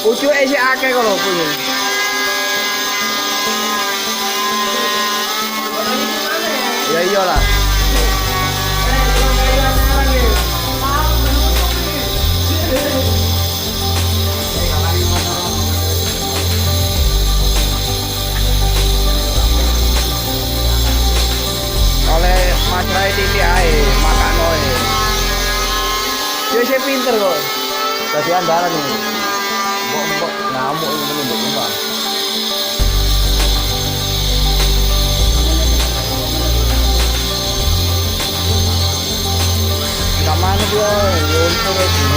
Pucuke sik akeh kok lho pucuk. Ya iyalah. Oleh Mas Rai titik ae makano e. Yo sik pinter kok. Dadi andalan iki. Mbok ngamuk iki meneh mbok umpah. Kamane dia luntur iki.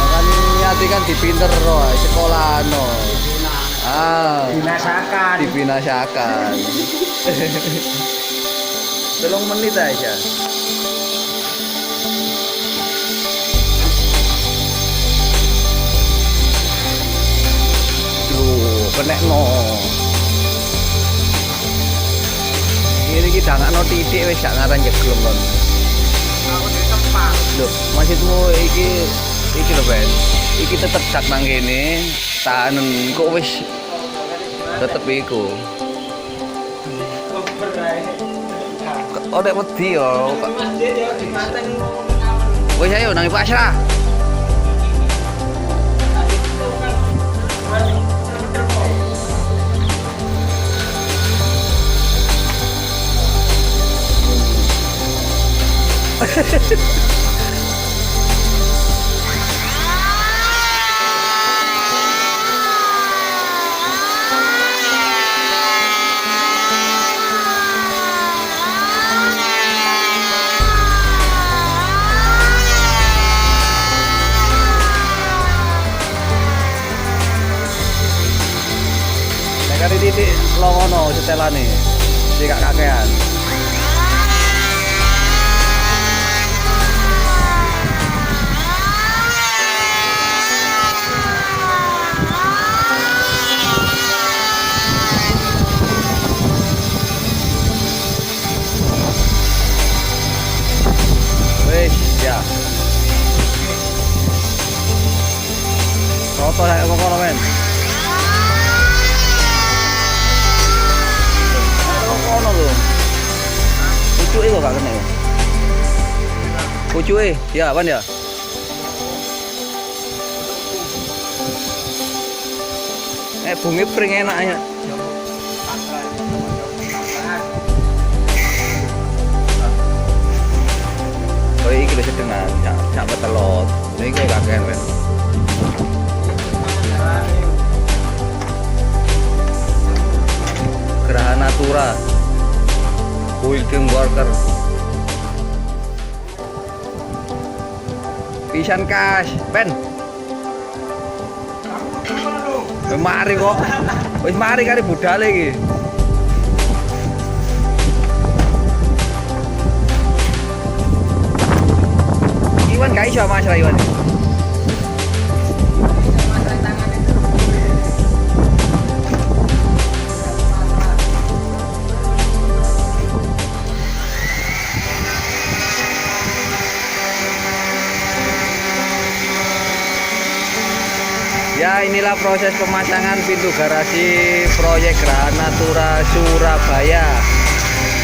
Kan niati kan dipinter ro sekolah no. Dibinasakan. 3 menit aja. Kenek no. Ini kita no titik wis gak ngaran jeglong kon. Aku di tempat. Loh, maksudmu iki lho Ben. Iki tetep sak nang kene, tahanen kok wis tetep iku. Oh, nek wedi yo. Wis ayo nang Pak Asra. Nek kari titik longono setelane. Sik gak kakean. Wes, ya. Soto nek kono men. Kono lho. Pucuke kok gak kena. Pucuke, ya, Pan ya. Bungi pring enaknya. Oh iki lho sedengan, cak betelot. Iki kok kakean men. Geraha Natura. Building worker. Pisan kas, Ben. Mari kok. Wis mari kari budale iki. Iwan gak iso Mas Iwan. Ya, inilah proses pemasangan pintu garasi proyek Geraha Natura Surabaya.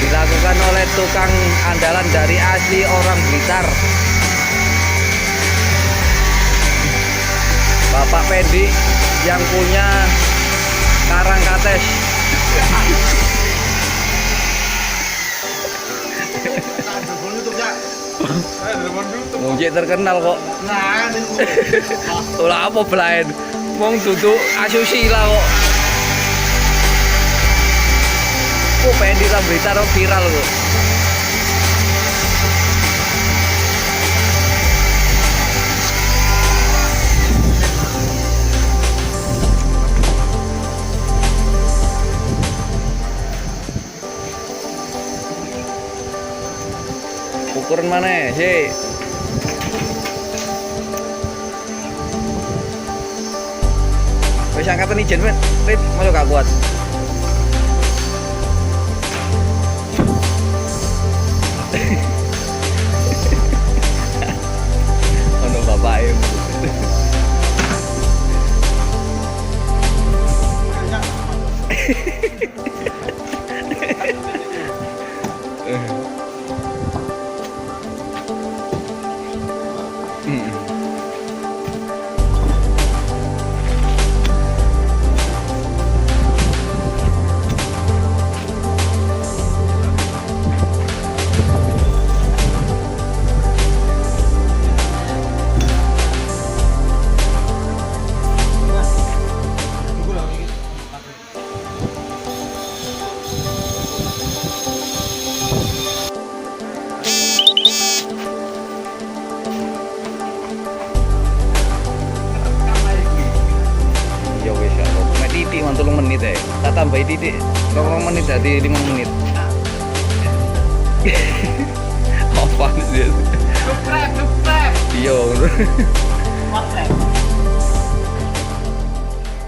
Dilakukan oleh tukang andalan dari asli orang Blitar, Bapak Pendi yang punya Karangkates. Mungkin terkenal kok. Ulah apa belain? Wong duduk asusila kok. Kok pengen di Blitar viral kok. Ukuran mana sih? Wis wis angkatan ijen men. Rip, malu gak kuat. Ono bapake. Ya wis ya. Mek titik man 3 menit ae. Tak tambahi titik 2 menit dadi 5 menit. Apa sih? Suprek. Iya. Suprek.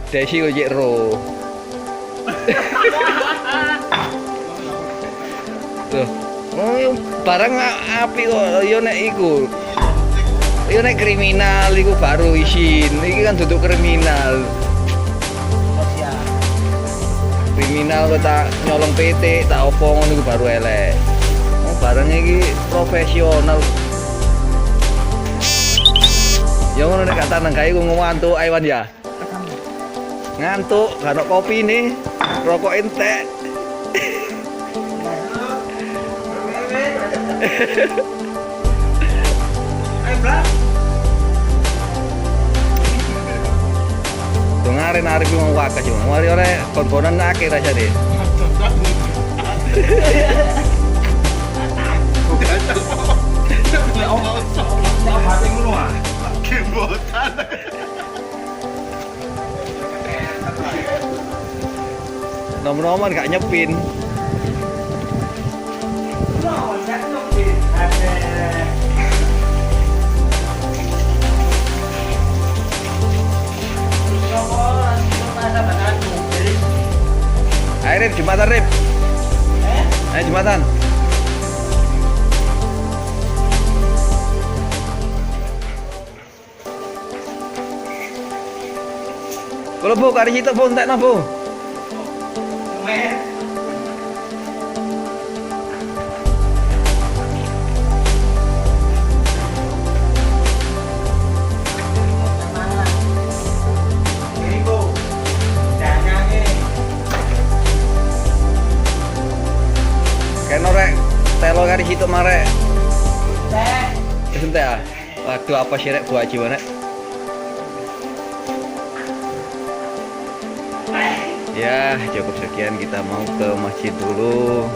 Desi kok jek ro. Tuh. Oh, barang api kok yo nek iku. Yo nek kriminal iku baru isin. Iki kan duduk kriminal. Kriminal kok tak nyolong PT, tak opo ngono iku baru elek. Oh, barang iki profesional. Ya ngono nek kata nang kae ku ngantuk Aiwan ya. Ngantuk, gak ono kopi nih. Rokok entek. Tuh ngare-ngare ku mau wakas yo. Mari ore kon-konan akeh rasane. Nomor-nomor gak nyepin. Ayo Rip, jembatan Rip. Ayo jembatan. Kalau bu, kari kita bu, entek no bu. Keno rek, telo kari situ mare. Entek ah. Waduh apa sih rek buat jiwa rek. Ya cukup sekian, kita mau ke masjid dulu.